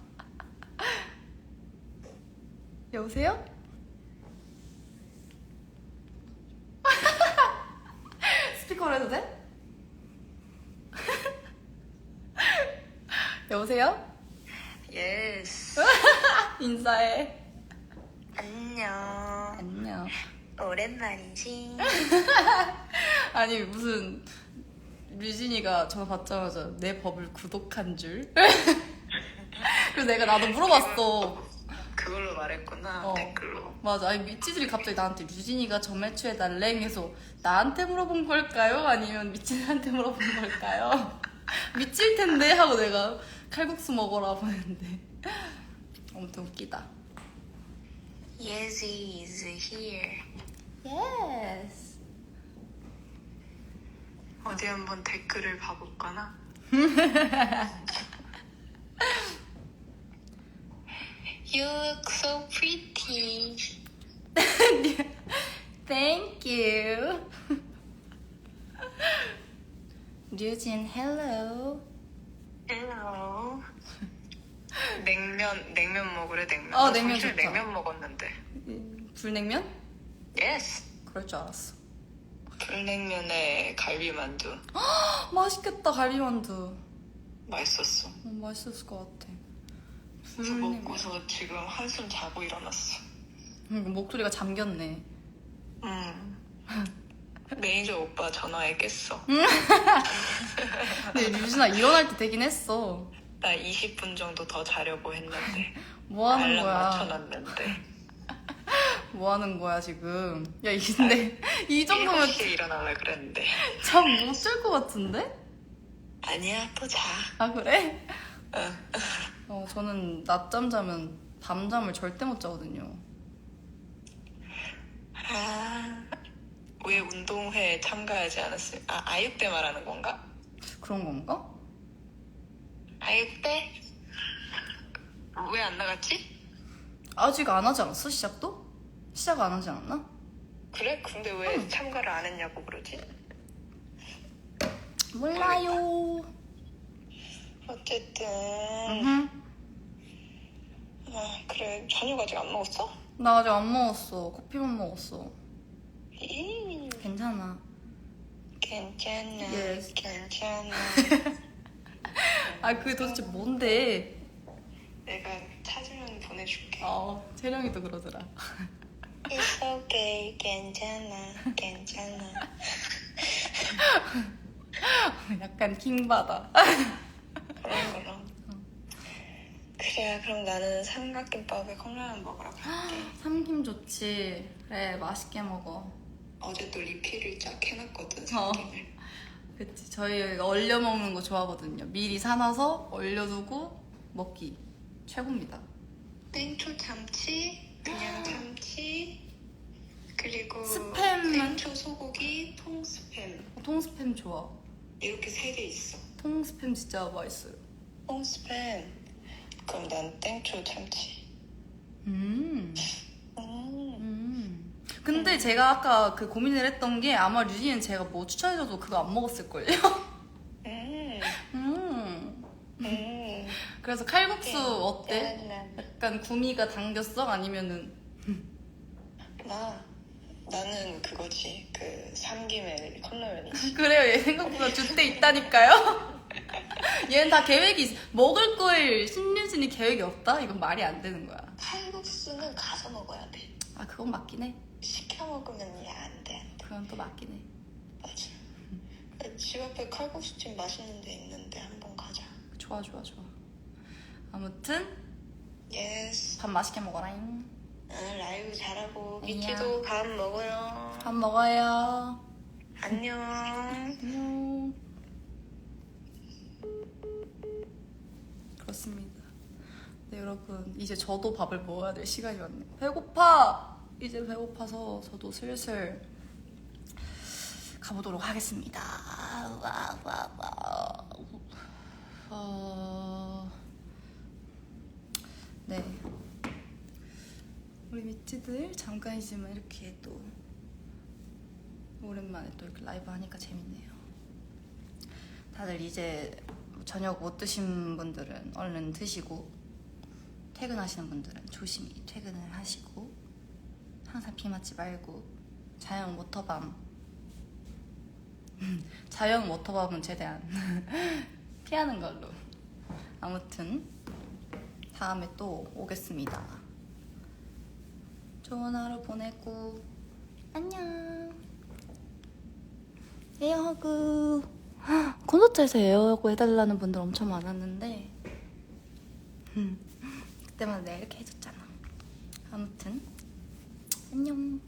S1: 여보세요? 스피커로 해도 돼? 여보세요?
S2: 예스.
S1: 인사해.
S2: 안녕.
S1: 안녕.
S2: 오랜만이지.
S1: 아니 무슨 류진이가 전화 받자마자 내 법을 구독한 줄? 그래서 내가 나도 물어봤어.
S2: 그걸로 말했구나. 댓글로.
S1: 맞아. 아니 미치들이 갑자기 나한테 류진이가 점액추해달래 해서 나한테 물어본 걸까요? 아니면 미치한테 물어본 걸까요? 미칠 텐데 하고 내가 칼국수 먹어라 보냈는데 아무튼 웃기다.
S2: Yeezy is here.
S1: Yes.
S2: 어디 한번 댓글을 봐볼까나? You look so pretty.
S1: Thank you. 류진, hello.
S2: Hello. 냉면 먹으래, 냉면.
S1: 냉면
S2: 사실
S1: 좋다.
S2: 냉면 먹었는데.
S1: 불냉면?
S2: Yes.
S1: 그럴 줄 알았어.
S2: 불냉면에 갈비만두.
S1: 맛있겠다, 갈비만두.
S2: 맛있었어.
S1: 맛있었을 것 같아.
S2: 그래서 먹고서 지금 한숨 자고 일어났어.
S1: 목소리가 잠겼네.
S2: 매니저 오빠 전화에 깼어.
S1: 근데 류진아 일어날 때 되긴 했어.
S2: 나 20분 정도 더 자려고 했는데.
S1: 뭐 하는
S2: 알람
S1: 거야?
S2: 맞춰놨는데.
S1: 뭐 하는 거야 지금? 야 근데 이 정도면
S2: 7시에 일어나려 그랬는데.
S1: 잠 못 잘 것 같은데?
S2: 아니야, 또 자.
S1: 아 그래?
S2: 응.
S1: 저는 낮잠 자면 밤잠을 절대 못 자거든요.
S2: 왜 운동회에 참가하지 않았어요? 아육대 말하는 건가?
S1: 그런 건가?
S2: 아육대? 왜 안 나갔지?
S1: 아직 안 하지 않았어? 시작도? 시작 안 하지 않았나?
S2: 그래? 근데 왜 참가를 안 했냐고 그러지?
S1: 몰라요.
S2: 어쨌든 그래. 저녁 아직 안 먹었어?
S1: 나 아직 안 먹었어. 커피만 먹었어.
S2: 이,
S1: 괜찮아.
S2: 괜찮아.
S1: Yes.
S2: 괜찮아.
S1: 그게 도대체 뭔데?
S2: 내가 찾으면 보내줄게.
S1: 채령이도 그러더라.
S2: It's okay. 괜찮아. 괜찮아.
S1: 약간 킹받아.
S2: 그럼. 그래, 그럼 나는 삼각김밥에 컵라면 먹으러 갈게.
S1: 삼김 좋지. 그래, 맛있게 먹어.
S2: 어제 또 리필을 쫙 해놨거든, 삼김을.
S1: 그치. 저희 얼려 먹는 거 좋아하거든요. 미리 사놔서 얼려두고 먹기 최고입니다.
S2: 땡초 참치, 그냥 참치, 그리고
S1: 스팸은?
S2: 땡초 소고기, 통스팸
S1: 통스팸 좋아.
S2: 이렇게 3개 있어.
S1: 통스팸 진짜 맛있어요.
S2: 통스팸. 그럼 난 땡초 참치.
S1: 음.
S2: 음.
S1: 근데 제가 아까 그 고민을 했던 게 아마 류진이는 제가 뭐 추천해줘도 그거 안 먹었을걸요?
S2: 음.
S1: 음. 그래서 칼국수 어때?
S2: 네.
S1: 약간 구미가 당겼어? 아니면은
S2: 나는 그거지. 그 삼김에 컵라면이지.
S1: 그래요. 얘 생각보다 주대 있다니까요. 얘는 다 계획이 있어. 먹을 걸 신유진이 계획이 없다? 이건 말이 안 되는 거야.
S2: 칼국수는 가서 먹어야 돼.
S1: 아 그건 맞긴 해.
S2: 시켜 먹으면 안 돼.
S1: 그건 또 맞긴 해.
S2: 맞아. 집 앞에 칼국수집 맛있는 데 있는데 한번 가자.
S1: 좋아. 아무튼
S2: 예스.
S1: 밥 맛있게 먹어라잉.
S2: 라이브 잘하고
S1: 안녕.
S2: 미치도 밥 먹어요.
S1: 밥 먹어요.
S2: 안녕.
S1: 안녕. 그렇습니다. 네 여러분 이제 저도 밥을 먹어야 될 시간이 왔네요. 배고파. 이제 배고파서 저도 슬슬 가보도록 하겠습니다. 네. 우리 미치들 잠깐이지만 이렇게 또 오랜만에 또 이렇게 라이브 하니까 재밌네요. 다들 이제 저녁 못 드신 분들은 얼른 드시고 퇴근하시는 분들은 조심히 퇴근을 하시고 항상 비 맞지 말고 자연 워터밤 자연 워터밤은 최대한 피하는 걸로. 아무튼 다음에 또 오겠습니다. 좋은 하루 보내고 안녕. 에어허그. 콘서트에서 에어허그 해달라는 분들 엄청 많았는데 그때마다 내가 이렇게 해줬잖아. 아무튼 안녕.